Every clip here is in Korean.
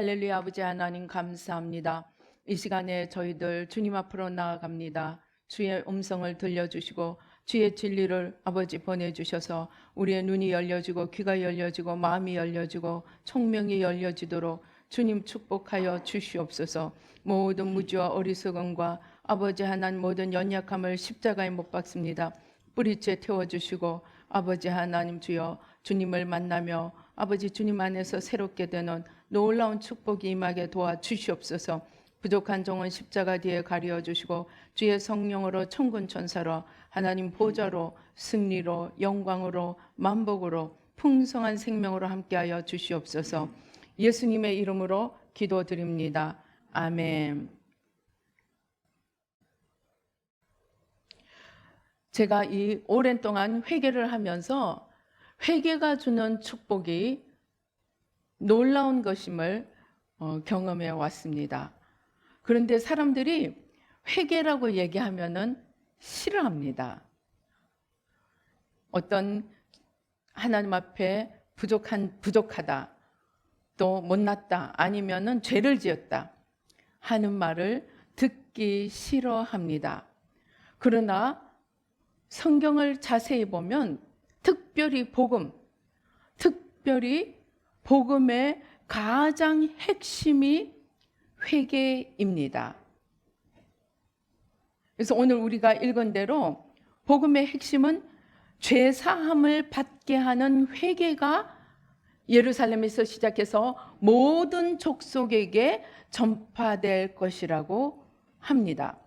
할렐루야. 아버지 하나님 감사합니다. 이 시간에 저희들 주님 앞으로 나아갑니다. 주의 음성을 들려주시고 주의 진리를 아버지 보내주셔서 우리의 눈이 열려지고 귀가 열려지고 마음이 열려지고 총명이 열려지도록 주님 축복하여 주시옵소서. 모든 무지와 어리석음과 아버지 하나님 모든 연약함을 십자가에 못 박습니다. 뿌리째 태워주시고 아버지 하나님 주여 주님을 만나며 아버지 주님 안에서 새롭게 되는 놀라운 축복이 임하게 도와주시옵소서. 부족한 종은 십자가 뒤에 가려주시고 주의 성령으로 천군 천사로 하나님 보좌로 승리로 영광으로 만복으로 풍성한 생명으로 함께하여 주시옵소서. 예수님의 이름으로 기도드립니다. 아멘. 제가 이 오랜 동안 회개를 하면서 회개가 주는 축복이 놀라운 것임을 경험해 왔습니다. 그런데 사람들이 회개라고 얘기하면은 싫어합니다. 어떤 하나님 앞에 부족하다, 또 못났다, 아니면은 죄를 지었다 하는 말을 듣기 싫어합니다. 그러나 성경을 자세히 보면 특별히 복음의 가장 핵심이 회개입니다. 그래서 오늘 우리가 읽은 대로 복음의 핵심은 죄 사함을 받게 하는 회개가 예루살렘에서 시작해서 모든 족속에게 전파될 것이라고 합니다.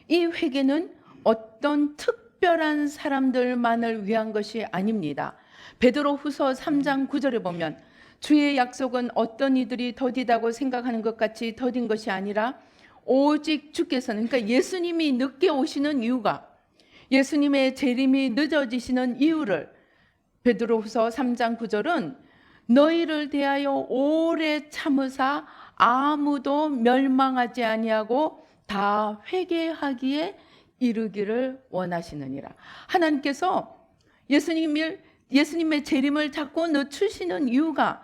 이 회개는 어떤 특별한 사람들만을 위한 것이 아닙니다. 베드로후서 3장 9절에 보면 주의 약속은 어떤 이들이 더디다고 생각하는 것 같이 더딘 것이 아니라 오직 주께서는, 그러니까 예수님이 늦게 오시는 이유가, 예수님의 재림이 늦어지시는 이유를 베드로후서 3장 9절은 너희를 대하여 오래 참으사 아무도 멸망하지 아니하고 다 회개하기에 이르기를 원하시느니라. 하나님께서 예수님의 재림을 자꾸 늦추시는 이유가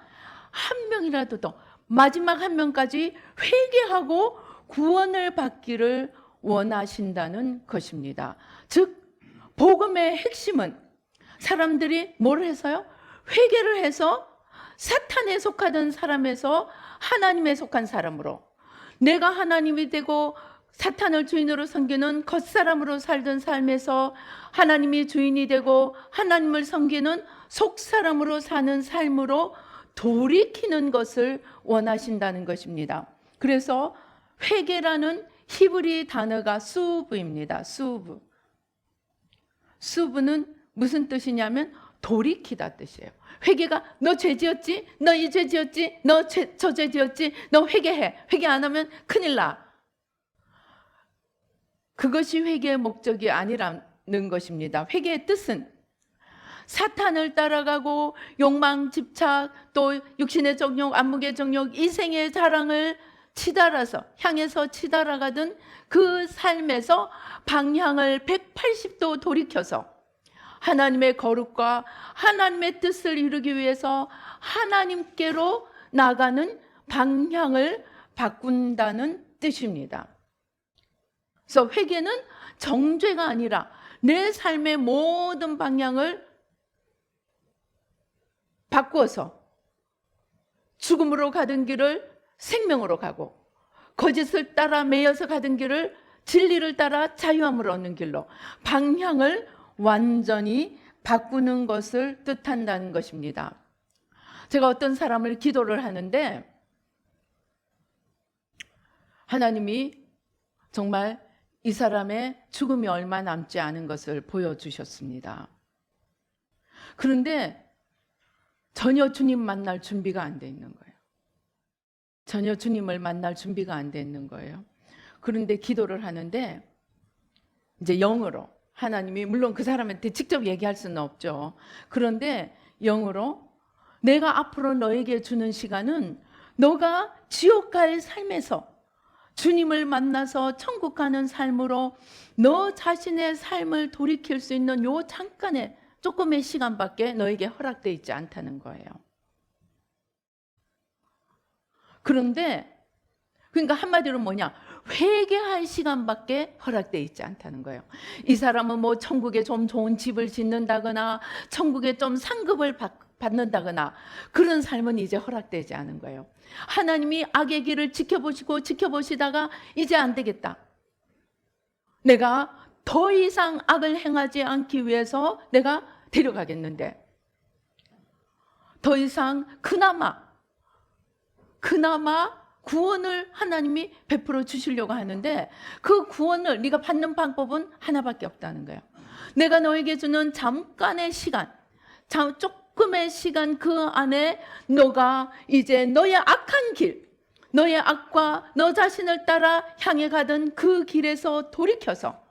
한 명이라도 더, 마지막 한 명까지 회개하고 구원을 받기를 원하신다는 것입니다. 즉 복음의 핵심은 사람들이 뭘 해서요? 회개를 해서 사탄에 속하던 사람에서 하나님에 속한 사람으로, 내가 하나님이 되고 사탄을 주인으로 섬기는 겉사람으로 살던 삶에서 하나님이 주인이 되고 하나님을 섬기는 속사람으로 사는 삶으로 돌이키는 것을 원하신다는 것입니다. 그래서 회개라는 히브리 단어가 수브입니다. 수브는 무슨 뜻이냐면 돌이키다 뜻이에요. 회개가 너 죄 지었지? 너 이 죄 지었지? 너 저 죄 지었지? 너 회개해. 회개 안 하면 큰일 나. 그것이 회개의 목적이 아니라는 것입니다. 회개의 뜻은 사탄을 따라가고 욕망, 집착, 또 육신의 정욕, 안목의 정욕, 이생의 자랑을 향해서 치달아가던 그 삶에서 방향을 180도 돌이켜서 하나님의 거룩과 하나님의 뜻을 이루기 위해서 하나님께로 나가는 방향을 바꾼다는 뜻입니다. 그래서 회개는 정죄가 아니라 내 삶의 모든 방향을 바꾸어서 죽음으로 가던 길을 생명으로 가고, 거짓을 따라 매여서 가던 길을 진리를 따라 자유함을 얻는 길로 방향을 완전히 바꾸는 것을 뜻한다는 것입니다. 제가 어떤 사람을 기도를 하는데 하나님이 정말 이 사람의 죽음이 얼마 남지 않은 것을 보여주셨습니다. 그런데 전혀 주님 만날 준비가 안 돼 있는 거예요. 전혀 주님을 만날 준비가 안 돼 있는 거예요. 그런데 기도를 하는데 이제 영으로, 하나님이 물론 그 사람한테 직접 얘기할 수는 없죠. 그런데 영으로 내가 앞으로 너에게 주는 시간은 너가 지옥 갈 삶에서 주님을 만나서 천국 가는 삶으로 너 자신의 삶을 돌이킬 수 있는 요 잠깐의 조금의 시간밖에 너에게 허락되어 있지 않다는 거예요. 그런데 그러니까 한마디로 뭐냐? 회개할 시간밖에 허락되어 있지 않다는 거예요. 이 사람은 뭐 천국에 좀 좋은 집을 짓는다거나 천국에 좀 상급을 받는다거나 그런 삶은 이제 허락되지 않은 거예요. 하나님이 악의 길을 지켜보시다가 이제 안 되겠다. 내가 더 이상 악을 행하지 않기 위해서 내가 데려가겠는데 더 이상 그나마 구원을 하나님이 베풀어 주시려고 하는데 그 구원을 네가 받는 방법은 하나밖에 없다는 거예요. 내가 너에게 주는 잠깐의 시간, 조금의 시간 그 안에 너가 이제 너의 악한 길, 너의 악과 너 자신을 따라 향해 가던 그 길에서 돌이켜서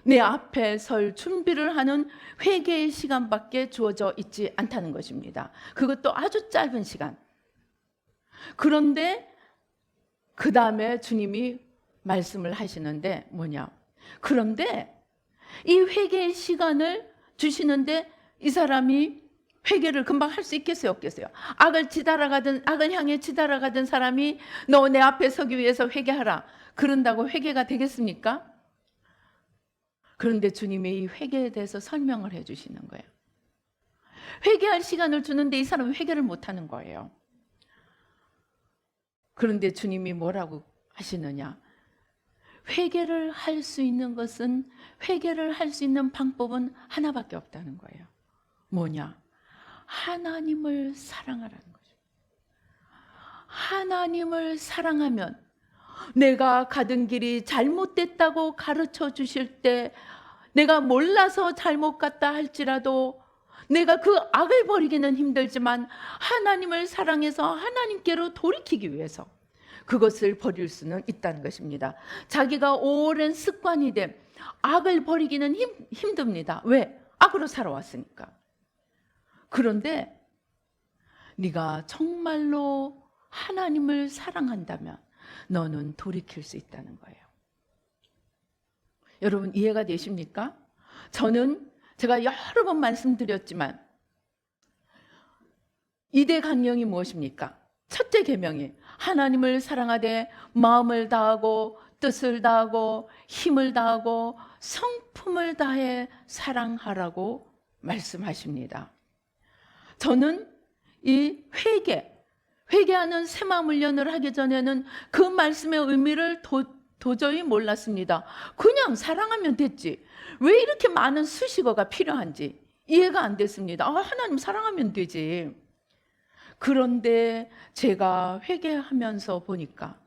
내 앞에 설 준비를 하는 회개의 시간밖에 주어져 있지 않다는 것입니다. 그것도 아주 짧은 시간. 그런데 그 다음에 주님이 말씀을 하시는데 뭐냐? 그런데 이 회개의 시간을 주시는데 이 사람이 회개를 금방 할 수 있겠어요, 없겠어요? 악을 향해 치달아가던 사람이 너 내 앞에 서기 위해서 회개하라. 그런다고 회개가 되겠습니까? 그런데 주님이 이 회개에 대해서 설명을 해 주시는 거예요. 회개할 시간을 주는데 이 사람은 회개를 못 하는 거예요. 그런데 주님이 뭐라고 하시느냐? 회개를 할 수 있는 것은, 회개를 할 수 있는 방법은 하나밖에 없다는 거예요. 뭐냐? 하나님을 사랑하라는 거죠. 하나님을 사랑하면 내가 가던 길이 잘못됐다고 가르쳐 주실 때 내가 몰라서 잘못 갔다 할지라도 내가 그 악을 버리기는 힘들지만 하나님을 사랑해서 하나님께로 돌이키기 위해서 그것을 버릴 수는 있다는 것입니다. 자기가 오랜 습관이 된 악을 버리기는 힘듭니다. 왜? 악으로 살아왔으니까. 그런데 네가 정말로 하나님을 사랑한다면 너는 돌이킬 수 있다는 거예요. 여러분 이해가 되십니까? 제가 여러 번 말씀드렸지만 2대 강령이 무엇입니까? 첫째 계명이 하나님을 사랑하되 마음을 다하고 뜻을 다하고 힘을 다하고 성품을 다해 사랑하라고 말씀하십니다. 저는 이 회개하는 새마음 훈련을 하기 전에는 그 말씀의 의미를 도저히 몰랐습니다. 그냥 사랑하면 됐지. 왜 이렇게 많은 수식어가 필요한지 이해가 안 됐습니다. 하나님 사랑하면 되지. 그런데 제가 회개하면서 보니까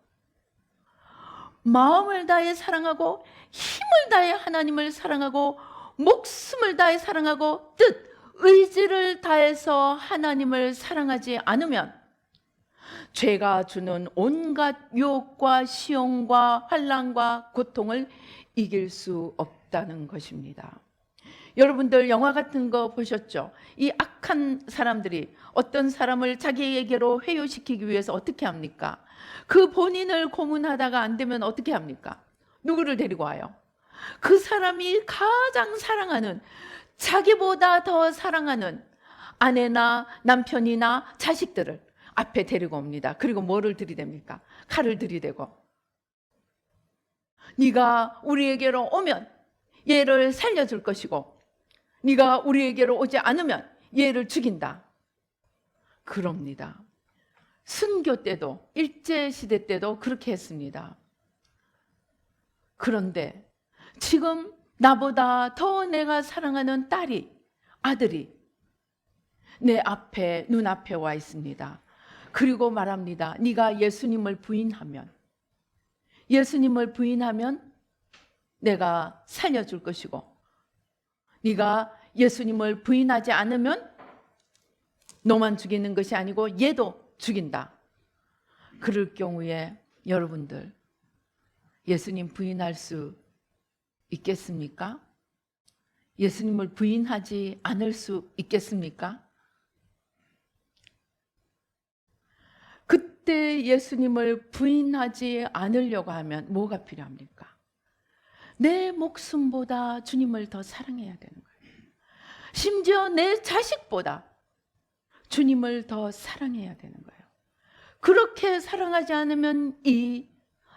마음을 다해 사랑하고 힘을 다해 하나님을 사랑하고 목숨을 다해 사랑하고 의지를 다해서 하나님을 사랑하지 않으면 죄가 주는 온갖 유혹과 시험과 환난과 고통을 이길 수 없다는 것입니다. 여러분들 영화 같은 거 보셨죠? 이 악한 사람들이 어떤 사람을 자기에게로 회유시키기 위해서 어떻게 합니까? 그 본인을 고문하다가 안 되면 어떻게 합니까? 누구를 데리고 와요? 그 사람이 가장 사랑하는, 자기보다 더 사랑하는 아내나 남편이나 자식들을 앞에 데리고 옵니다. 그리고 뭐를 들이댑니까? 칼을 들이대고 네가 우리에게로 오면 얘를 살려줄 것이고 네가 우리에게로 오지 않으면 얘를 죽인다. 그럽니다. 순교 때도 일제시대 때도 그렇게 했습니다. 그런데 지금 나보다 더 내가 사랑하는 아들이 내 앞에, 눈앞에 와 있습니다. 그리고 말합니다. 네가 예수님을 부인하면 내가 살려줄 것이고 네가 예수님을 부인하지 않으면 너만 죽이는 것이 아니고 얘도 죽인다. 그럴 경우에 여러분들 예수님 부인할 수 있겠습니까? 예수님을 부인하지 않을 수 있겠습니까? 그때 예수님을 부인하지 않으려고 하면 뭐가 필요합니까? 내 목숨보다 주님을 더 사랑해야 되는 거예요. 심지어 내 자식보다 주님을 더 사랑해야 되는 거예요. 그렇게 사랑하지 않으면 이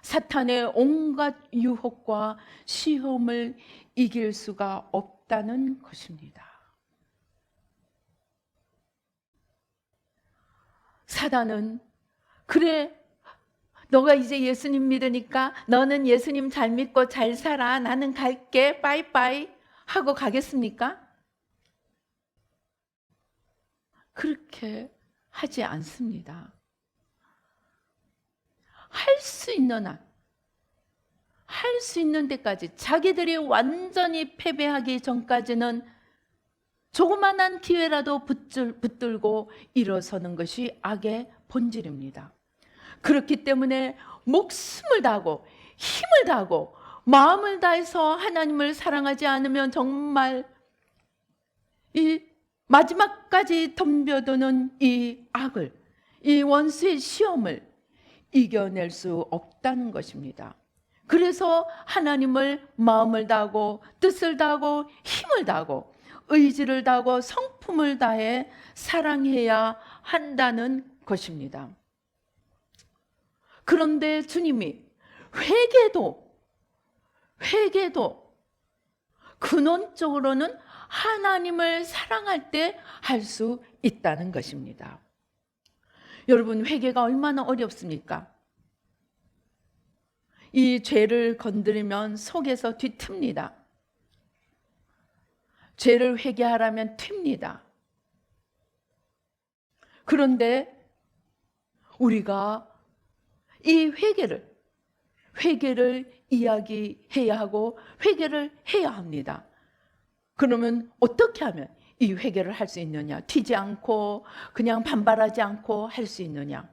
사탄의 온갖 유혹과 시험을 이길 수가 없다는 것입니다. 사단은 그래, 너가 이제 예수님 믿으니까 너는 예수님 잘 믿고 잘 살아, 나는 갈게, 빠이빠이 하고 가겠습니까? 그렇게 하지 않습니다. 할 수 있는 한, 할 수 있는 데까지, 자기들이 완전히 패배하기 전까지는 조그만한 기회라도 붙들고 일어서는 것이 악의 본질입니다. 그렇기 때문에 목숨을 다하고 힘을 다하고 마음을 다해서 하나님을 사랑하지 않으면 정말 이 마지막까지 덤벼드는 이 악을, 이 원수의 시험을 이겨낼 수 없다는 것입니다. 그래서 하나님을 마음을 다하고 뜻을 다하고 힘을 다하고 의지를 다하고 성품을 다해 사랑해야 한다는 것입니다. 그런데 주님이 회개도 근원적으로는 하나님을 사랑할 때 할 수 있다는 것입니다. 여러분, 회개가 얼마나 어렵습니까? 이 죄를 건드리면 속에서 뒤틉니다. 죄를 회개하라면 튑니다. 그런데 우리가 이 회개를 이야기해야 하고 회개를 해야 합니다. 그러면 어떻게 하면 이 회개를 할 수 있느냐? 튀지 않고 그냥 반발하지 않고 할 수 있느냐?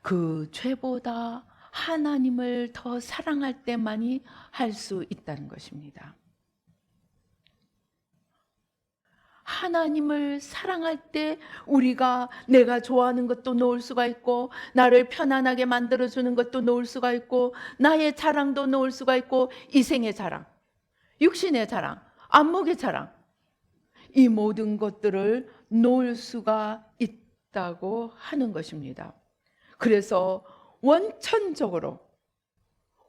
그 죄보다 하나님을 더 사랑할 때만이 할 수 있다는 것입니다. 하나님을 사랑할 때 우리가 내가 좋아하는 것도 놓을 수가 있고, 나를 편안하게 만들어주는 것도 놓을 수가 있고, 나의 자랑도 놓을 수가 있고, 이생의 자랑, 육신의 자랑, 안목의 자랑, 이 모든 것들을 놓을 수가 있다고 하는 것입니다. 그래서 원천적으로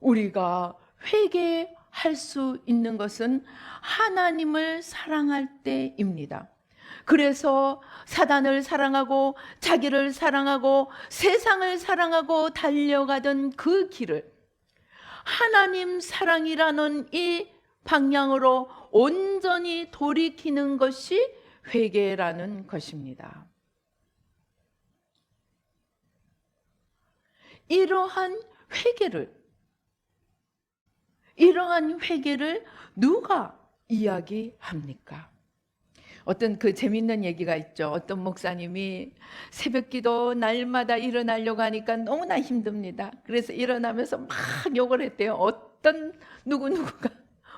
우리가 회개할 수 있는 것은 하나님을 사랑할 때입니다. 그래서 사단을 사랑하고 자기를 사랑하고 세상을 사랑하고 달려가던 그 길을 하나님 사랑이라는 이 방향으로 온전히 돌이키는 것이 회개라는 것입니다. 이러한 회개를 누가 이야기합니까? 어떤 그 재밌는 얘기가 있죠. 어떤 목사님이 새벽기도 날마다 일어나려고 하니까 너무나 힘듭니다. 그래서 일어나면서 막 욕을 했대요. 어떤 누구가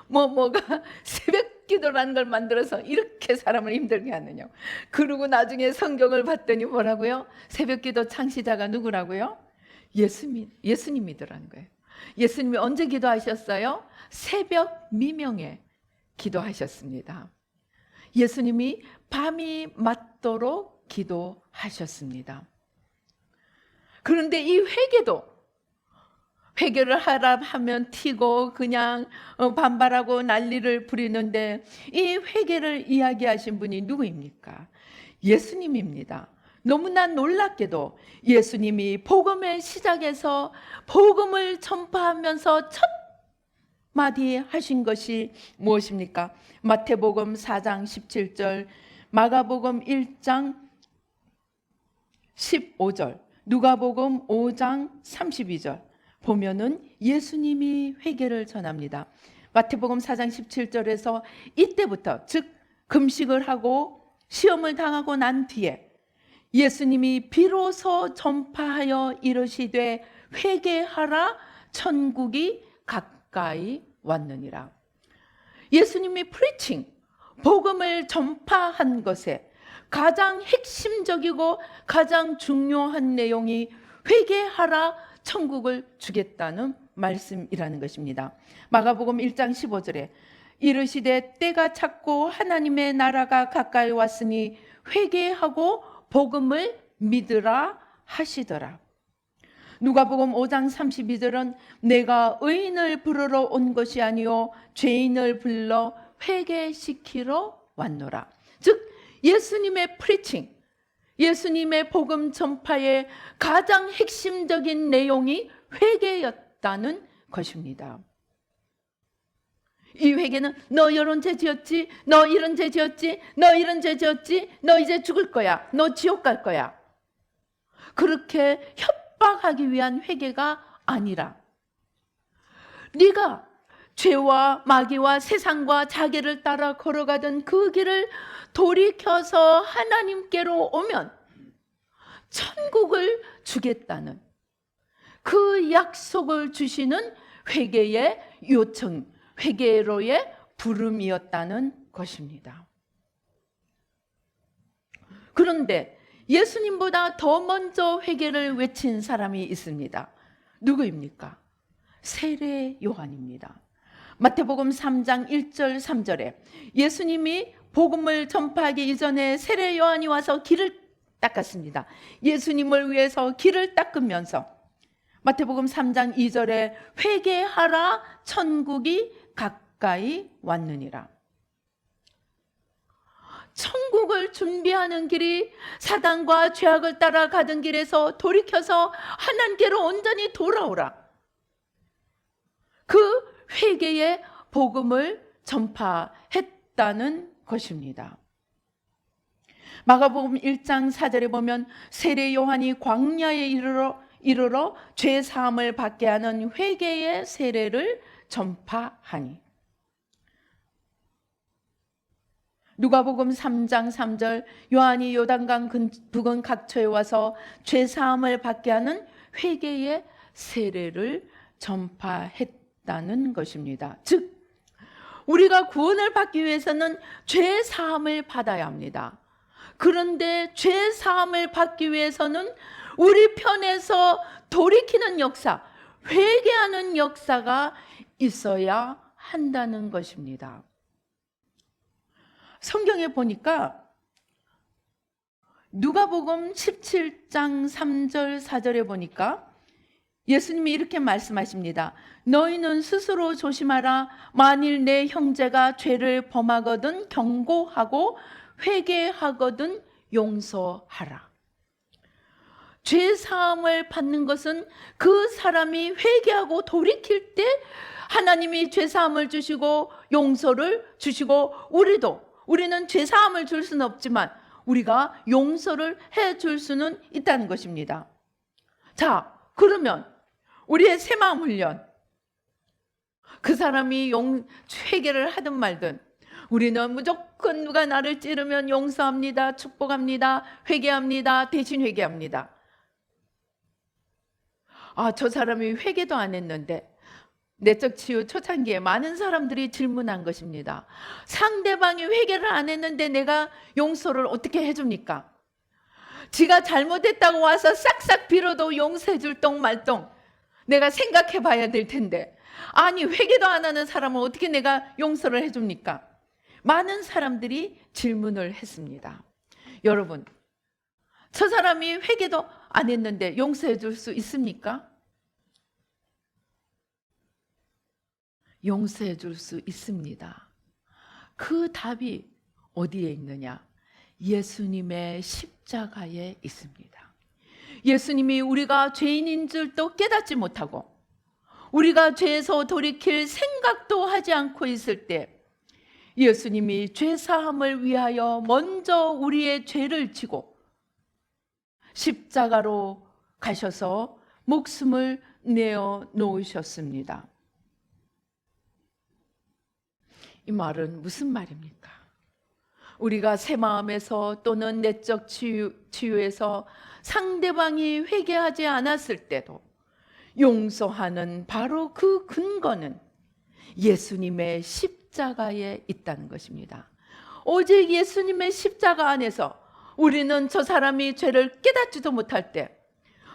뭐가 새벽기도라는 걸 만들어서 이렇게 사람을 힘들게 하느냐. 그리고 나중에 성경을 봤더니 뭐라고요? 새벽기도 창시자가 누구라고요? 예수님이더라는 거예요. 예수님이 언제 기도하셨어요? 새벽 미명에 기도하셨습니다. 예수님이 밤이 맞도록 기도하셨습니다. 그런데 이 회개를 하라 하면 튀고 그냥 반발하고 난리를 부리는데, 이 회개를 이야기하신 분이 누구입니까? 예수님입니다. 너무나 놀랍게도 예수님이 복음의 시작에서 복음을 전파하면서 첫 마디 하신 것이 무엇입니까? 마태복음 4장 17절, 마가복음 1장 15절, 누가복음 5장 32절 보면은 예수님이 회개를 전합니다. 마태복음 4장 17절에서 이때부터, 즉 금식을 하고 시험을 당하고 난 뒤에 예수님이 비로소 전파하여 이르시되 회개하라, 천국이 가까이 왔느니라. 예수님이 프리칭, 복음을 전파한 것에 가장 핵심적이고 가장 중요한 내용이 회개하라, 천국을 주겠다는 말씀이라는 것입니다. 마가복음 1장 15절에 이르시되 때가 찼고 하나님의 나라가 가까이 왔으니 회개하고 복음을 믿으라 하시더라. 누가복음 5장 32절은 내가 의인을 부르러 온 것이 아니요 죄인을 불러 회개시키러 왔노라. 즉 예수님의 프리칭, 예수님의 복음 전파의 가장 핵심적인 내용이 회개였다는 것입니다. 이 회개는 너 이런 죄 지었지, 너 이런 죄 지었지, 너 이런 죄 지었지, 너 이제 죽을 거야, 너 지옥 갈 거야, 그렇게 협박하기 위한 회개가 아니라 네가 죄와 마귀와 세상과 자기를 따라 걸어가던 그 길을 돌이켜서 하나님께로 오면 천국을 주겠다는 그 약속을 주시는 회개의 요청, 회개로의 부름이었다는 것입니다. 그런데 예수님보다 더 먼저 회개를 외친 사람이 있습니다. 누구입니까? 세례 요한입니다. 마태복음 3장 1절 3절에 예수님이 복음을 전파하기 이전에 세례 요한이 와서 길을 닦았습니다. 예수님을 위해서 길을 닦으면서 마태복음 3장 2절에 회개하라 천국이 가까이 왔느니라. 천국을 준비하는 길이 사단과 죄악을 따라 가던 길에서 돌이켜서 하나님께로 온전히 돌아오라. 그 회개의 복음을 전파했다는 것입니다. 마가복음 1장 4절에 보면 세례 요한이 광야에 이르러 죄 사함을 받게 하는 회개의 세례를 전파하니, 누가복음 3장 3절 요한이 요단강 부근 각처에 와서 죄 사함을 받게 하는 회개의 세례를 전파했다는 것입니다. 즉 우리가 구원을 받기 위해서는 죄 사함을 받아야 합니다. 그런데 죄 사함을 받기 위해서는 우리 편에서 돌이키는 역사, 회개하는 역사가 있어야 한다는 것입니다. 성경에 보니까 누가복음 17장 3절 4절에 보니까 예수님이 이렇게 말씀하십니다. 너희는 스스로 조심하라. 만일 내 형제가 죄를 범하거든 경고하고 회개하거든 용서하라. 죄 사함을 받는 것은 그 사람이 회개하고 돌이킬 때 하나님이 죄 사함을 주시고 용서를 주시고, 우리는 죄 사함을 줄 수는 없지만 우리가 용서를 해 줄 수는 있다는 것입니다. 자, 그러면 우리의 새마음 훈련, 그 사람이 회개를 하든 말든 우리는 무조건 누가 나를 찌르면 용서합니다, 축복합니다, 회개합니다, 대신 회개합니다. 저 사람이 회개도 안 했는데, 내적 치유 초창기에 많은 사람들이 질문한 것입니다. 상대방이 회개를 안 했는데 내가 용서를 어떻게 해줍니까? 지가 잘못했다고 와서 싹싹 빌어도 용서해 줄 똥 말똥 내가 생각해 봐야 될 텐데, 아니 회개도 안 하는 사람은 어떻게 내가 용서를 해줍니까? 많은 사람들이 질문을 했습니다. 여러분, 저 사람이 회개도 안 했는데 용서해 줄 수 있습니까? 용서해 줄 수 있습니다. 그 답이 어디에 있느냐? 예수님의 십자가에 있습니다. 예수님이 우리가 죄인인 줄도 깨닫지 못하고 우리가 죄에서 돌이킬 생각도 하지 않고 있을 때 예수님이 죄 사함을 위하여 먼저 우리의 죄를 지고 십자가로 가셔서 목숨을 내어 놓으셨습니다. 이 말은 무슨 말입니까? 우리가 새 마음에서 또는 내적 치유에서 상대방이 회개하지 않았을 때도 용서하는 바로 그 근거는 예수님의 십자가에 있다는 것입니다. 오직 예수님의 십자가 안에서 우리는 저 사람이 죄를 깨닫지도 못할 때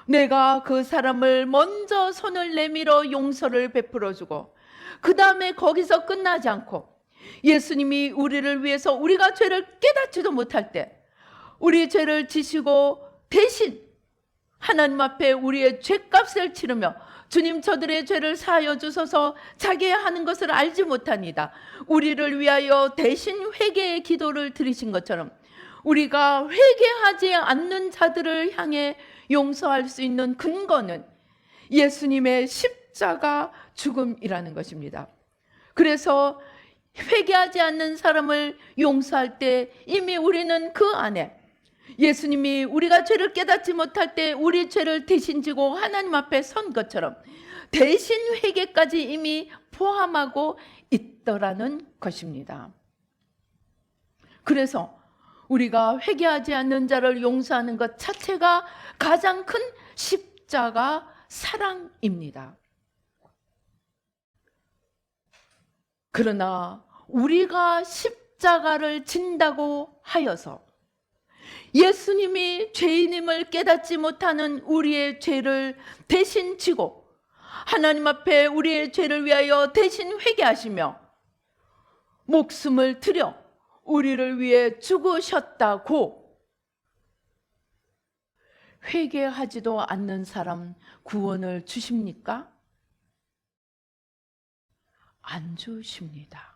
내가 그 사람을 먼저 손을 내밀어 용서를 베풀어주고 그 다음에 거기서 끝나지 않고 예수님이 우리를 위해서 우리가 죄를 깨닫지도 못할 때 우리 죄를 지시고 대신 하나님 앞에 우리의 죄값을 치르며 주님 저들의 죄를 사하여 주소서, 자기의 하는 것을 알지 못하니다 우리를 위하여 대신 회개의 기도를 드리신 것처럼 우리가 회개하지 않는 자들을 향해 용서할 수 있는 근거는 예수님의 십자가 죽음이라는 것입니다. 그래서 회개하지 않는 사람을 용서할 때 이미 우리는 그 안에 예수님이 우리가 죄를 깨닫지 못할 때 우리 죄를 대신 지고 하나님 앞에 선 것처럼 대신 회개까지 이미 포함하고 있더라는 것입니다. 그래서 우리가 회개하지 않는 자를 용서하는 것 자체가 가장 큰 십자가 사랑입니다. 그러나 우리가 십자가를 진다고 하여서 예수님이 죄인임을 깨닫지 못하는 우리의 죄를 대신 지고 하나님 앞에 우리의 죄를 위하여 대신 회개하시며 목숨을 들여 우리를 위해 죽으셨다고 회개하지도 않는 사람 구원을 주십니까? 안 주십니다.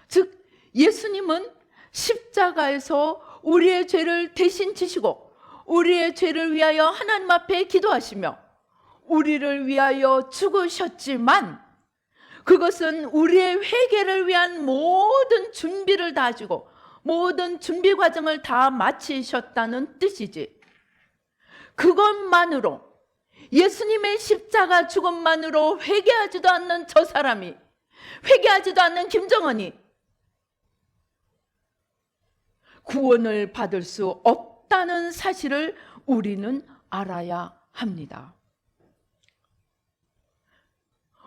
즉 예수님은 십자가에서 우리의 죄를 대신 지시고 우리의 죄를 위하여 하나님 앞에 기도하시며 우리를 위하여 죽으셨지만 그것은 우리의 회개를 위한 모든 준비를 다 하시고 모든 준비 과정을 다 마치셨다는 뜻이지, 그것만으로 예수님의 십자가 죽음만으로 회개하지도 않는 저 사람이, 회개하지도 않는 김정은이 구원을 받을 수 없다는 사실을 우리는 알아야 합니다.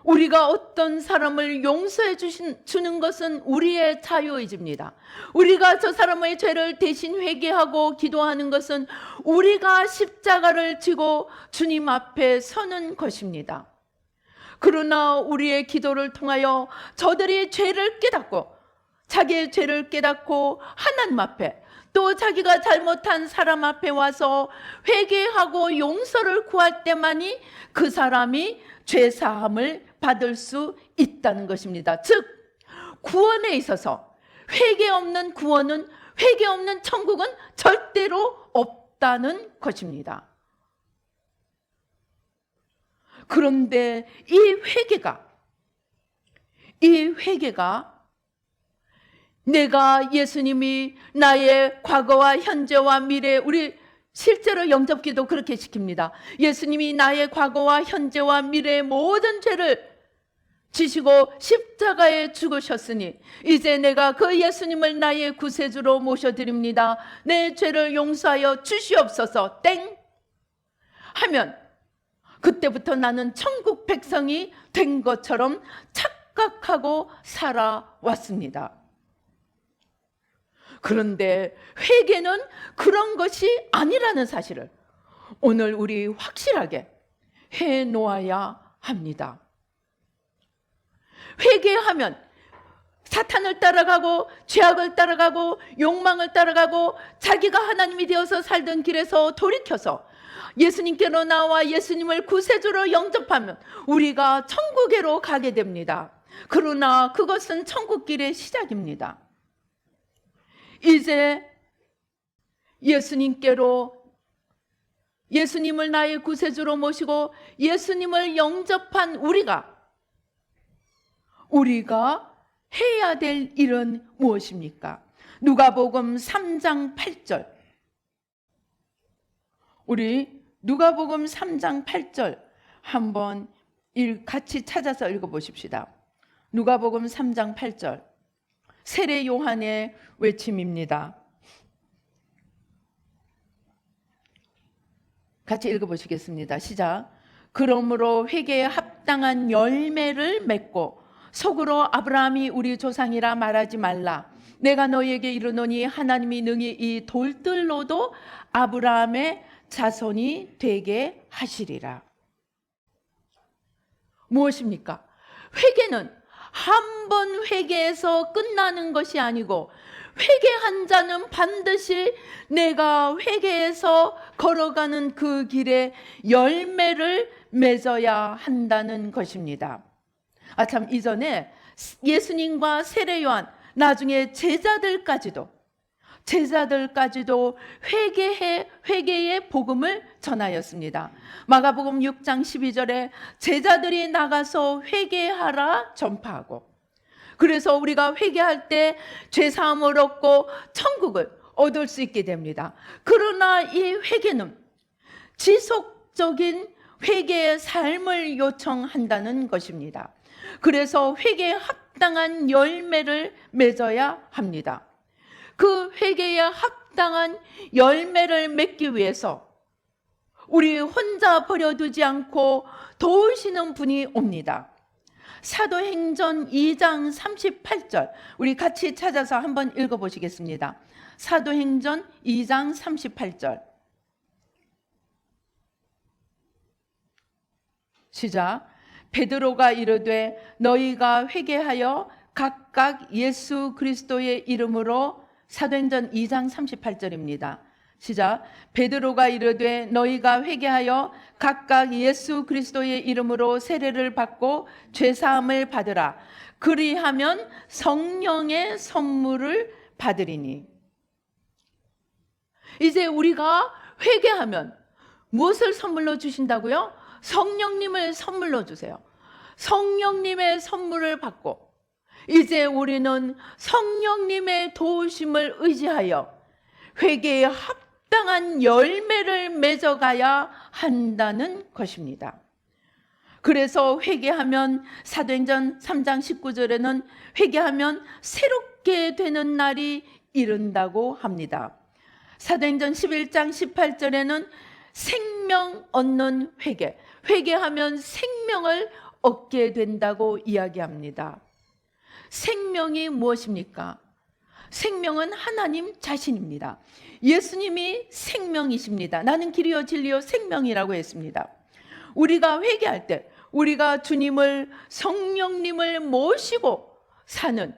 우리가 어떤 사람을 용서해 주는 것은 우리의 자유의지입니다. 우리가 저 사람의 죄를 대신 회개하고 기도하는 것은 우리가 십자가를 지고 주님 앞에 서는 것입니다. 그러나 우리의 기도를 통하여 저들이 죄를 깨닫고 자기의 죄를 깨닫고 하나님 앞에 또 자기가 잘못한 사람 앞에 와서 회개하고 용서를 구할 때만이 그 사람이 죄사함을 받을 수 있다는 것입니다. 즉 구원에 있어서 회개 없는 구원은, 회개 없는 천국은 절대로 없다는 것입니다. 그런데 이 회개가 내가 예수님이 나의 과거와 현재와 미래, 우리 실제로 영접기도 그렇게 시킵니다. 예수님이 나의 과거와 현재와 미래의 모든 죄를 지시고 십자가에 죽으셨으니 이제 내가 그 예수님을 나의 구세주로 모셔드립니다. 내 죄를 용서하여 주시옵소서 땡 하면 그때부터 나는 천국 백성이 된 것처럼 착각하고 살아왔습니다. 그런데 회개는 그런 것이 아니라는 사실을 오늘 우리 확실하게 해놓아야 합니다. 회개하면 사탄을 따라가고 죄악을 따라가고 욕망을 따라가고 자기가 하나님이 되어서 살던 길에서 돌이켜서 예수님께로 나와 예수님을 구세주로 영접하면 우리가 천국에로 가게 됩니다. 그러나 그것은 천국길의 시작입니다. 이제 예수님을 나의 구세주로 모시고 예수님을 영접한 우리가 해야 될 일은 무엇입니까? 누가복음 3장 8절. 우리 누가복음 3장 8절 한번 같이 찾아서 읽어보십시다. 누가복음 3장 8절. 세례 요한의 외침입니다. 같이 읽어보시겠습니다. 시작. 그러므로 회개에 합당한 열매를 맺고 속으로 아브라함이 우리 조상이라 말하지 말라. 내가 너희에게 이르노니 하나님이 능히 이 돌들로도 아브라함의 자손이 되게 하시리라. 무엇입니까? 회개는 한 번 회개해서 끝나는 것이 아니고 회개한 자는 반드시 내가 회개해서 걸어가는 그 길에 열매를 맺어야 한다는 것입니다. 참 이전에 예수님과 세례요한, 나중에 제자들까지도 회개의 복음을 전하였습니다. 마가복음 6장 12절에 제자들이 나가서 회개하라 전파하고, 그래서 우리가 회개할 때 죄사함을 얻고 천국을 얻을 수 있게 됩니다. 그러나 이 회개는 지속적인 회개의 삶을 요청한다는 것입니다. 그래서 회개에 합당한 열매를 맺어야 합니다. 그 회개에 합당한 열매를 맺기 위해서 우리 혼자 버려두지 않고 도우시는 분이 옵니다. 사도행전 2장 38절, 우리 같이 찾아서 한번 읽어보시겠습니다. 사도행전 2장 38절 시작. 베드로가 이르되 너희가 회개하여 각각 예수 그리스도의 이름으로, 사도행전 2장 38절입니다. 시작. 베드로가 이르되 너희가 회개하여 각각 예수 그리스도의 이름으로 세례를 받고 죄사함을 받으라. 그리하면 성령의 선물을 받으리니. 이제 우리가 회개하면 무엇을 선물로 주신다고요? 성령님을 선물로 주세요. 성령님의 선물을 받고 이제 우리는 성령님의 도우심을 의지하여 회개에 합당한 열매를 맺어가야 한다는 것입니다. 그래서 회개하면, 사도행전 3장 19절에는 회개하면 새롭게 되는 날이 이른다고 합니다. 사도행전 11장 18절에는 생명 얻는 회개하면 생명을 얻게 된다고 이야기합니다. 생명이 무엇입니까? 생명은 하나님 자신입니다. 예수님이 생명이십니다. 나는 길이요 진리요 생명이라고 했습니다. 우리가 회개할 때 우리가 주님을, 성령님을 모시고 사는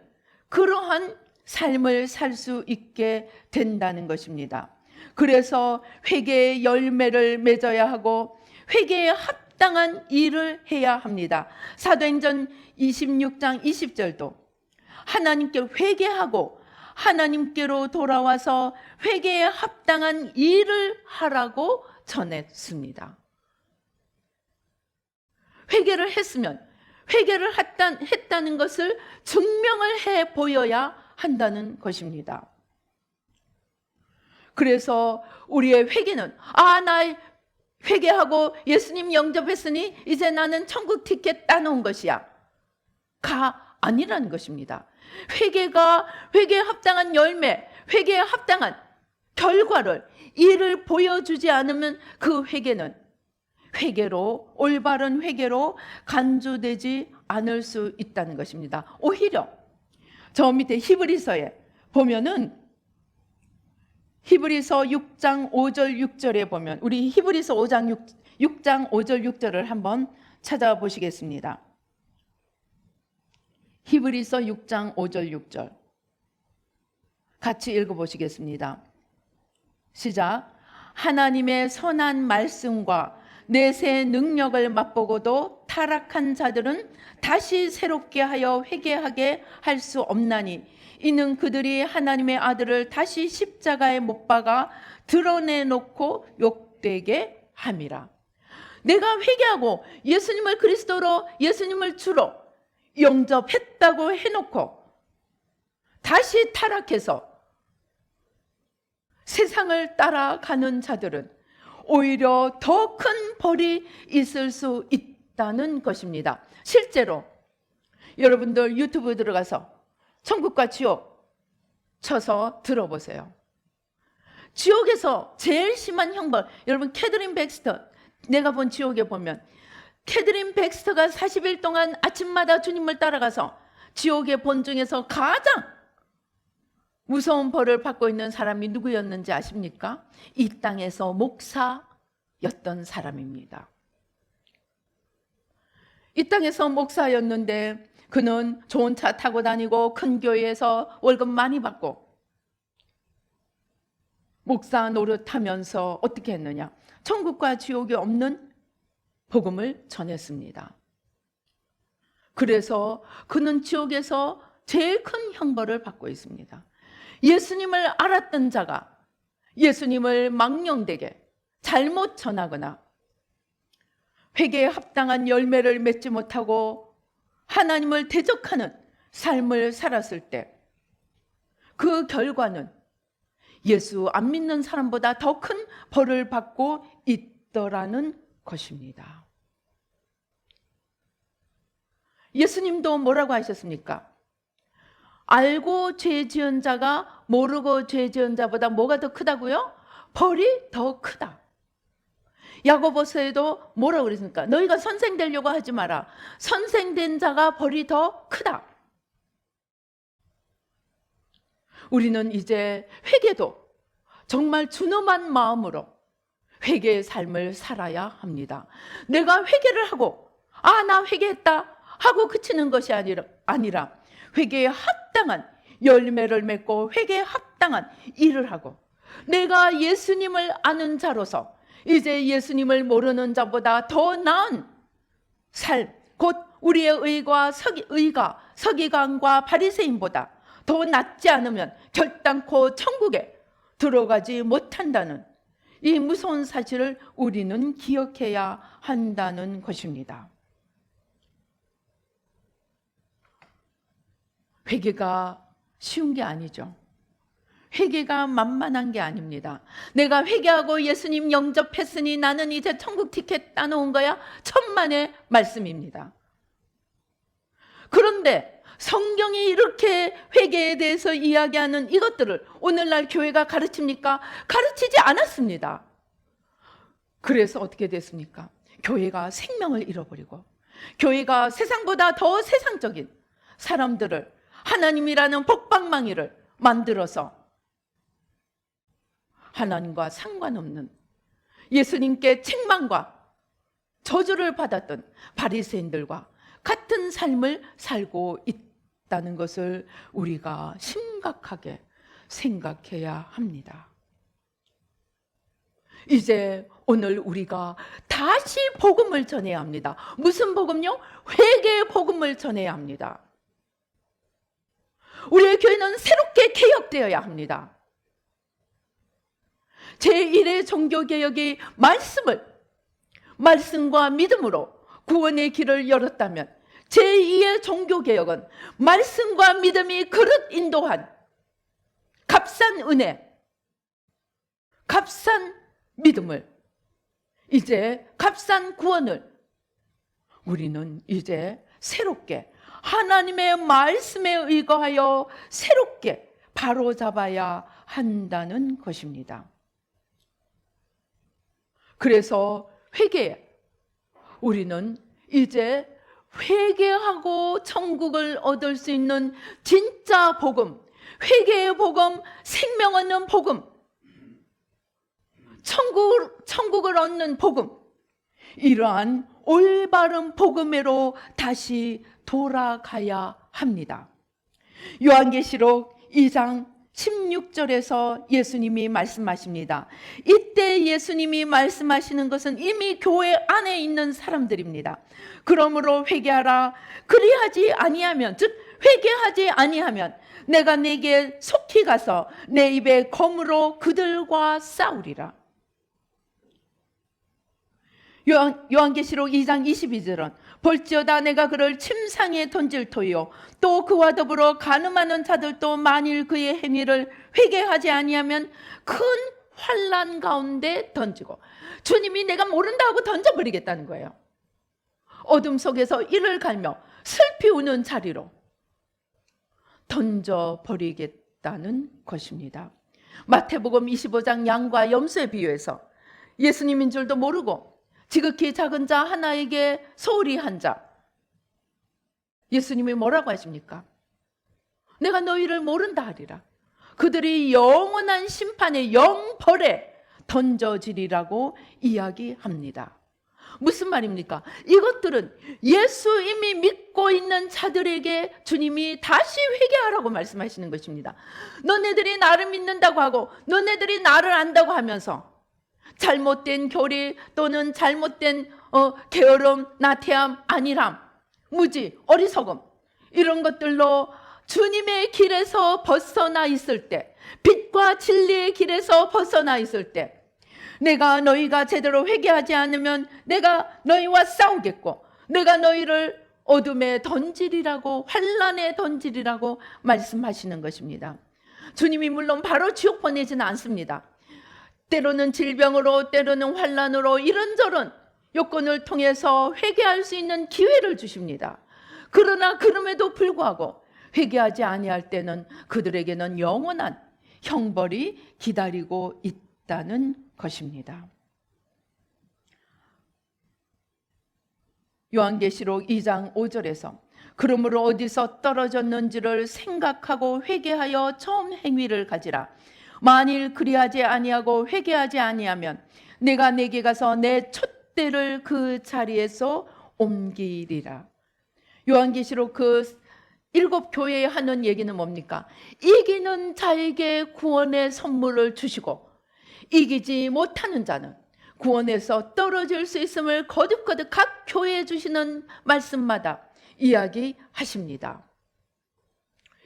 그러한 삶을 살 수 있게 된다는 것입니다. 그래서 회개의 열매를 맺어야 하고 회개에 합당한 일을 해야 합니다. 사도행전 26장 20절도 하나님께 회개하고 하나님께로 돌아와서 회개에 합당한 일을 하라고 전했습니다. 회개를 했으면 회개를 했다는 것을 증명을 해 보여야 한다는 것입니다. 그래서 우리의 회개는 나 회개하고 예수님 영접했으니 이제 나는 천국 티켓 따놓은 것이야 가 아니라는 것입니다. 회개에 합당한 열매, 회개에 합당한 결과를, 일을 보여주지 않으면 그 회개로, 올바른 회개로 간주되지 않을 수 있다는 것입니다. 오히려 저 밑에 히브리서에 보면은, 히브리서 6장 5절 6절에 보면, 우리 히브리서 6장 5절 6절을 한번 찾아보시겠습니다. 히브리서 6장 5절 6절 같이 읽어보시겠습니다. 시작. 하나님의 선한 말씀과 내세의 능력을 맛보고도 타락한 자들은 다시 새롭게 하여 회개하게 할 수 없나니, 이는 그들이 하나님의 아들을 다시 십자가에 못 박아 드러내놓고 욕되게 함이라. 내가 회개하고 예수님을 그리스도로, 예수님을 주로 영접했다고 해놓고 다시 타락해서 세상을 따라가는 자들은 오히려 더 큰 벌이 있을 수 있다는 것입니다. 실제로 여러분들 유튜브 들어가서 천국과 지옥 쳐서 들어보세요. 지옥에서 제일 심한 형벌, 여러분 캐드린 백스터, 내가 본 지옥에 보면 캐드린 백스터가 40일 동안 아침마다 주님을 따라가서 지옥의 본중에서 가장 무서운 벌을 받고 있는 사람이 누구였는지 아십니까? 이 땅에서 목사였던 사람입니다. 이 땅에서 목사였는데 그는 좋은 차 타고 다니고 큰 교회에서 월급 많이 받고 목사 노릇하면서 어떻게 했느냐? 천국과 지옥이 없는 복음을 전했습니다. 그래서 그는 지옥에서 제일 큰 형벌을 받고 있습니다. 예수님을 알았던 자가 예수님을 망령되게 잘못 전하거나 회개에 합당한 열매를 맺지 못하고 하나님을 대적하는 삶을 살았을 때 그 결과는 예수 안 믿는 사람보다 더 큰 벌을 받고 있더라는 것입니다. 예수님도 뭐라고 하셨습니까? 알고 죄 지은 자가 모르고 죄 지은 자보다 뭐가 더 크다고요? 벌이 더 크다. 야고보서에도 뭐라고 그랬습니까? 너희가 선생 되려고 하지 마라. 선생된 자가 벌이 더 크다. 우리는 이제 회개도 정말 준엄한 마음으로 회개의 삶을 살아야 합니다. 내가 회개를 하고 나 회개했다 하고 그치는 것이 아니라 회개에 합당한 열매를 맺고 회개에 합당한 일을 하고 내가 예수님을 아는 자로서 이제 예수님을 모르는 자보다 더 나은 삶, 곧 우리의 의가 서기관과 바리새인보다 더 낫지 않으면 결단코 천국에 들어가지 못한다는 이 무서운 사실을 우리는 기억해야 한다는 것입니다. 회개가 쉬운 게 아니죠. 회개가 만만한 게 아닙니다. 내가 회개하고 예수님 영접했으니 나는 이제 천국 티켓 따놓은 거야. 천만의 말씀입니다. 그런데 성경이 이렇게 회개에 대해서 이야기하는 이것들을 오늘날 교회가 가르칩니까? 가르치지 않았습니다. 그래서 어떻게 됐습니까? 교회가 생명을 잃어버리고 교회가 세상보다 더 세상적인 사람들을 하나님이라는 복방망이를 만들어서 하나님과 상관없는 예수님께 책망과 저주를 받았던 바리새인들과 같은 삶을 살고 있다는 것을 우리가 심각하게 생각해야 합니다. 이제 오늘 우리가 다시 복음을 전해야 합니다. 무슨 복음요? 회개의 복음을 전해야 합니다. 우리의 교회는 새롭게 개혁되어야 합니다. 제1의 종교개혁이 말씀과 믿음으로 구원의 길을 열었다면 제2의 종교개혁은 말씀과 믿음이 그릇 인도한 값싼 은혜, 값싼 믿음을, 이제 값싼 구원을 우리는 이제 새롭게 하나님의 말씀에 의거하여 새롭게 바로잡아야 한다는 것입니다. 그래서 우리는 이제 회개하고 천국을 얻을 수 있는 진짜 복음, 회개의 복음, 생명 얻는 복음, 천국을 얻는 복음, 이러한 올바른 복음으로 다시 돌아가야 합니다. 요한계시록 2장 16절에서 예수님이 말씀하십니다. 이때 예수님이 말씀하시는 것은 이미 교회 안에 있는 사람들입니다. 그러므로 회개하라. 그리하지 아니하면, 즉 회개하지 아니하면 내가 네게 속히 가서 내 입에 검으로 그들과 싸우리라. 요한계시록 2장 22절은 볼지어다 내가 그를 침상에 던질 터이요 또 그와 더불어 간음하는 자들도 만일 그의 행위를 회개하지 아니하면 큰 환난 가운데 던지고, 주님이 내가 모른다 하고 던져버리겠다는 거예요. 어둠 속에서 이를 갈며 슬피 우는 자리로 던져버리겠다는 것입니다. 마태복음 25장 양과 염소에 비유해서 예수님인 줄도 모르고 지극히 작은 자 하나에게 소홀히 한 자, 예수님이 뭐라고 하십니까? 내가 너희를 모른다 하리라. 그들이 영원한 심판의 영벌에 던져지리라고 이야기합니다. 무슨 말입니까? 이것들은 예수 이미 믿고 있는 자들에게 주님이 다시 회개하라고 말씀하시는 것입니다. 너네들이 나를 믿는다고 하고 너네들이 나를 안다고 하면서 잘못된 교리 또는 잘못된 게으름, 나태함, 안일함, 무지, 어리석음 이런 것들로 주님의 길에서 벗어나 있을 때, 빛과 진리의 길에서 벗어나 있을 때 내가 너희가 제대로 회개하지 않으면 내가 너희와 싸우겠고 내가 너희를 어둠에 던지리라고, 환란에 던지리라고 말씀하시는 것입니다. 주님이 물론 바로 지옥 보내지는 않습니다. 때로는 질병으로, 때로는 환란으로 이런저런 요건을 통해서 회개할 수 있는 기회를 주십니다. 그러나 그럼에도 불구하고 회개하지 아니할 때는 그들에게는 영원한 형벌이 기다리고 있다는 것입니다. 요한계시록 2장 5절에서 그러므로 어디서 떨어졌는지를 생각하고 회개하여 처음 행위를 가지라. 만일 그리하지 아니하고 회개하지 아니하면 내가 내게 가서 내 촛대를 그 자리에서 옮기리라. 요한계시록 그 7 교회에 하는 얘기는 뭡니까? 이기는 자에게 구원의 선물을 주시고 이기지 못하는 자는 구원에서 떨어질 수 있음을 거듭거듭 각 교회에 주시는 말씀마다 이야기하십니다.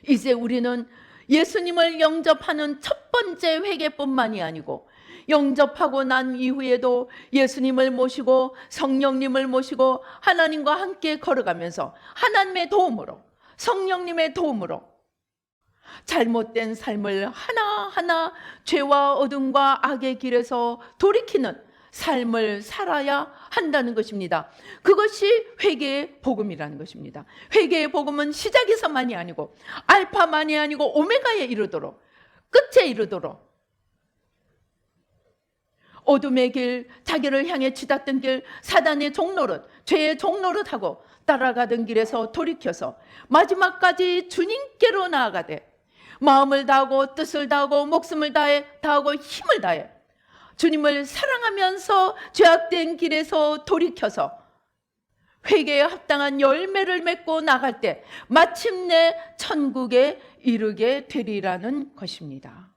이제 우리는 예수님을 영접하는 첫 번째 회개뿐만이 아니고 영접하고 난 이후에도 예수님을 모시고 성령님을 모시고 하나님과 함께 걸어가면서 하나님의 도움으로, 성령님의 도움으로 잘못된 삶을 하나하나 죄와 어둠과 악의 길에서 돌이키는 삶을 살아야 한다는 것입니다. 그것이 회개의 복음이라는 것입니다. 회개의 복음은 시작에서만이 아니고 알파만이 아니고 오메가에 이르도록, 끝에 이르도록 어둠의 길, 자기를 향해 치닫던 길, 사단의 종노릇, 죄의 종노릇하고 따라가던 길에서 돌이켜서 마지막까지 주님께로 나아가되 마음을 다하고 뜻을 다하고 목숨을 다하고 힘을 다해 주님을 사랑하면서 죄악된 길에서 돌이켜서 회개에 합당한 열매를 맺고 나갈 때 마침내 천국에 이르게 되리라는 것입니다.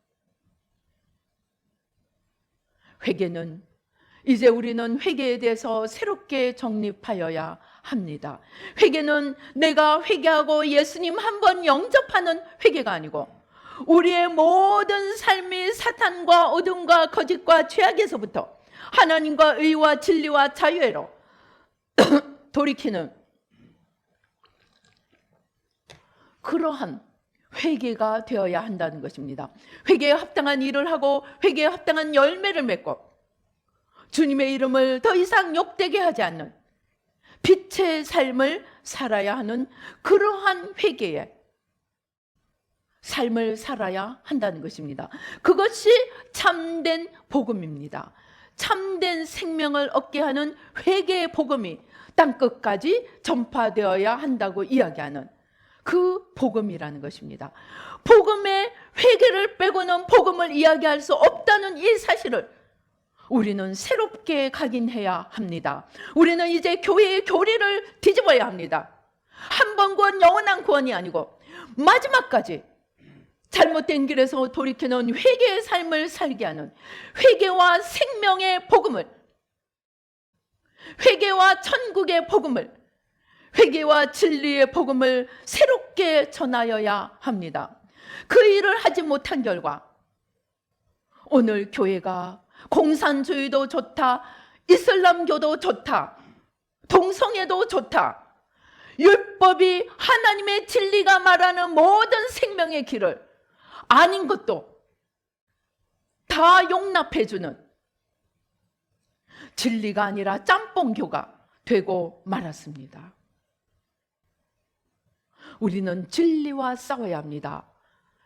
회개는 이제 우리는 회개에 대해서 새롭게 정립하여야 합니다. 회개는 내가 회개하고 예수님 한 번 영접하는 회개가 아니고 우리의 모든 삶이 사탄과 어둠과 거짓과 죄악에서부터 하나님과 의와 진리와 자유로 돌이키는 그러한 회개가 되어야 한다는 것입니다. 회개에 합당한 일을 하고 회개에 합당한 열매를 맺고 주님의 이름을 더 이상 욕되게 하지 않는 빛의 삶을 살아야 하는 그러한 회개에 삶을 살아야 한다는 것입니다. 그것이 참된 복음입니다. 참된 생명을 얻게 하는 회개의 복음이 땅끝까지 전파되어야 한다고 이야기하는 그 복음이라는 것입니다. 복음의 회개를 빼고는 복음을 이야기할 수 없다는 이 사실을 우리는 새롭게 각인해야 합니다. 우리는 이제 교회의 교리를 뒤집어야 합니다. 한 번 구원, 영원한 구원이 아니고 마지막까지 잘못된 길에서 돌이키는 회개의 삶을 살게 하는 회개와 생명의 복음을, 회개와 천국의 복음을, 회개와 진리의 복음을 새롭게 전하여야 합니다. 그 일을 하지 못한 결과 오늘 교회가 공산주의도 좋다, 이슬람교도 좋다, 동성애도 좋다, 율법이 하나님의 진리가 말하는 모든 생명의 길을 아닌 것도 다 용납해주는 진리가 아니라 짬뽕교가 되고 말았습니다. 우리는 진리와 싸워야 합니다.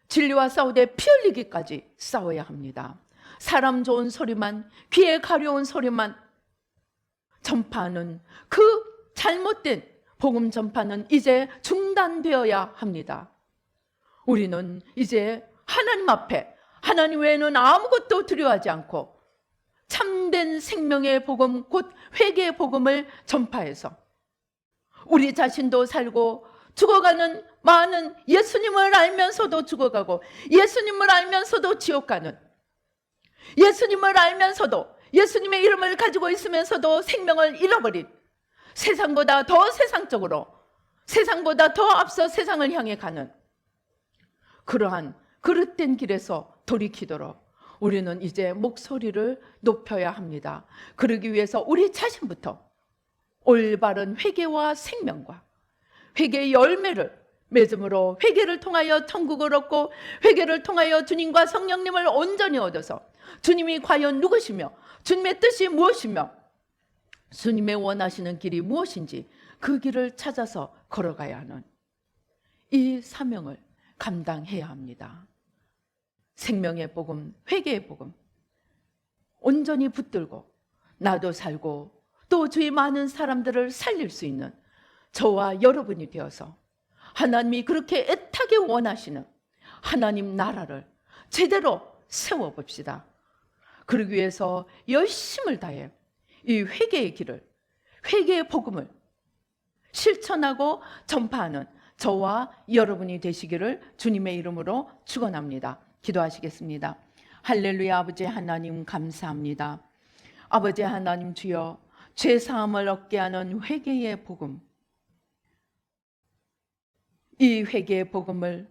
진리와 싸우되 피 흘리기까지 싸워야 합니다. 사람 좋은 소리만, 귀에 가려운 소리만 전파하는 그 잘못된 복음 전파는 이제 중단되어야 합니다. 우리는 이제 하나님 앞에 하나님 외에는 아무것도 두려워하지 않고 참된 생명의 복음, 곧 회개의 복음을 전파해서 우리 자신도 살고 죽어가는 많은 예수님을 알면서도 죽어가고 예수님을 알면서도 지옥 가는, 예수님을 알면서도 예수님의 이름을 가지고 있으면서도 생명을 잃어버린, 세상보다 더 세상적으로, 세상보다 더 앞서 세상을 향해 가는 그러한 그릇된 길에서 돌이키도록 우리는 이제 목소리를 높여야 합니다. 그러기 위해서 우리 자신부터 올바른 회개와 생명과 회개의 열매를 맺음으로 회개를 통하여 천국을 얻고 회개를 통하여 주님과 성령님을 온전히 얻어서 주님이 과연 누구시며 주님의 뜻이 무엇이며 주님의 원하시는 길이 무엇인지 그 길을 찾아서 걸어가야 하는 이 사명을 감당해야 합니다. 생명의 복음, 회개의 복음 온전히 붙들고 나도 살고 또 주의 많은 사람들을 살릴 수 있는 저와 여러분이 되어서 하나님이 그렇게 애타게 원하시는 하나님 나라를 제대로 세워봅시다. 그러기 위해서 열심을 다해 이 회개의 길을, 회개의 복음을 실천하고 전파하는 저와 여러분이 되시기를 주님의 이름으로 축원합니다. 기도하시겠습니다. 할렐루야. 아버지 하나님 감사합니다. 아버지 하나님 주여, 죄사함을 얻게 하는 회개의 복음, 이 회개의 복음을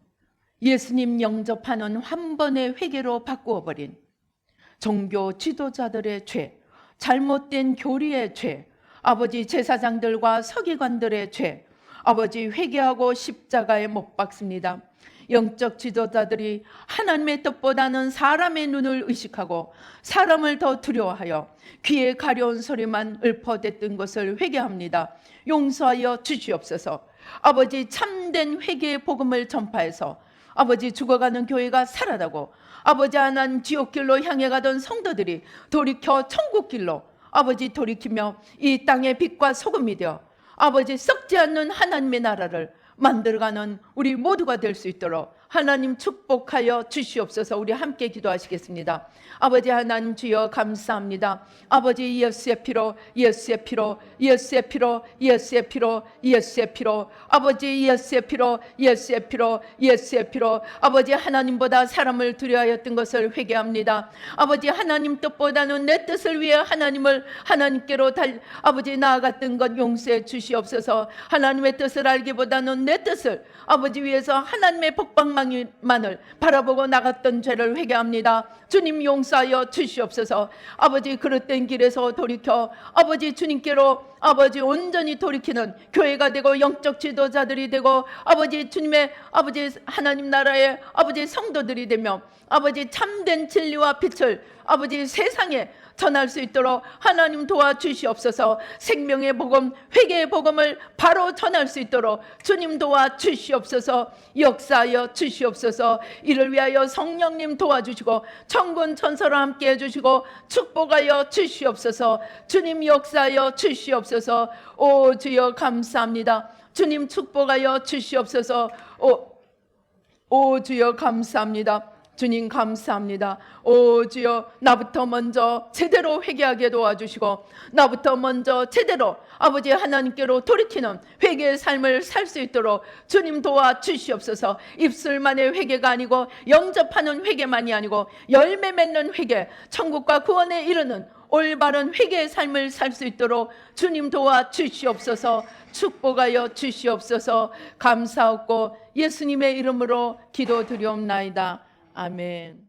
예수님 영접하는 한 번의 회개로 바꾸어 버린 종교 지도자들의 죄, 잘못된 교리의 죄, 아버지 제사장들과 서기관들의 죄, 아버지 회개하고 십자가에 못 박습니다. 영적 지도자들이 하나님의 뜻보다는 사람의 눈을 의식하고 사람을 더 두려워하여 귀에 가려운 소리만 읊어댔던 것을 회개합니다. 용서하여 주시옵소서. 아버지 참된 회개의 복음을 전파해서 아버지 죽어가는 교회가 살아나고 아버지 하나님 지옥길로 향해 가던 성도들이 돌이켜 천국길로 아버지 돌이키며 이 땅의 빛과 소금이 되어 아버지 썩지 않는 하나님의 나라를 만들어가는 우리 모두가 될 수 있도록 하나님 축복하여 주시옵소서. 우리 함께 기도하시겠습니다. 아버지 하나님 주여 감사합니다. 아버지 예수의 피로, 예수의 피로, 예수의 피로, 예수의 피로, 예수의 피로, 아버지 예수의 피로, 예수의 피로, 예수의 피로, 아버지 하나님보다 사람을 두려워하였던 것을 회개합니다. 아버지 하나님 뜻보다는 내 뜻을 위해 하나님께로 아버지 나아갔던 것 용서해 주시옵소서. 하나님의 뜻을 알기보다는 내 뜻을 아버지 위해서 하나님의 복방만을 바라보고 나갔던 죄를 회개합니다. 주님 용서하여 주시옵소서. 아버지 그릇된 길에서 돌이켜 아버지 주님께로 아버지 온전히 돌이키는 교회가 되고 영적 지도자들이 되고 아버지 주님의 아버지 하나님 나라의 아버지 성도들이 되며 아버지 참된 진리와 빛을 아버지 세상에 전할 수 있도록 하나님 도와주시옵소서. 생명의 복음, 회개의 복음을 바로 전할 수 있도록 주님 도와주시옵소서. 역사하여 주시옵소서. 이를 위하여 성령님 도와주시고 천군 천사와 함께 해주시고 축복하여 주시옵소서. 주님 역사하여 주시옵소서. 오 주여 감사합니다. 주님 축복하여 주시옵소서. 오 주여 감사합니다. 주님 감사합니다. 오 주여, 나부터 먼저 제대로 회개하게 도와주시고 나부터 먼저 제대로 아버지 하나님께로 돌이키는 회개의 삶을 살 수 있도록 주님 도와주시옵소서. 입술만의 회개가 아니고 영접하는 회개만이 아니고 열매 맺는 회개, 천국과 구원에 이르는 올바른 회개의 삶을 살 수 있도록 주님 도와주시옵소서. 축복하여 주시옵소서. 감사하고 예수님의 이름으로 기도드리옵나이다. 아멘.